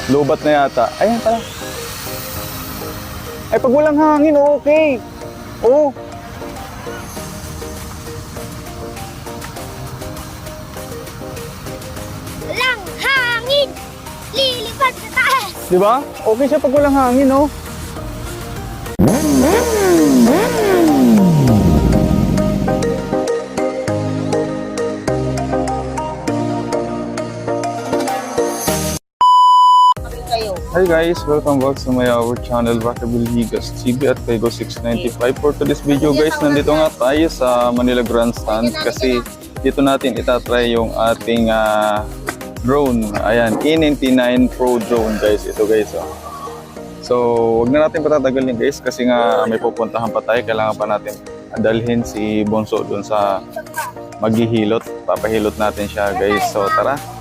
Lobat na yata. Ayan pala. Ay, pag walang hangin, okay. Oo. Walang hangin! Lilipad sa taas! Di ba? Okay siya pag walang hangin, oh. Hi guys, welcome back sa my our channel Rockable Higas TV at Kaigo 695. For today's video guys, nandito nga tayo sa Manila Grandstand kasi dito natin itatry yung ating drone. Ayan, E99 Pro drone guys. Ito guys. Oh. So, wag na natin patatagalin guys kasi nga may pupuntahan pa tayo. Kailangan pa natin dalhin si Bonso dun sa maghihilot. Papahilot natin siya guys. So, tara.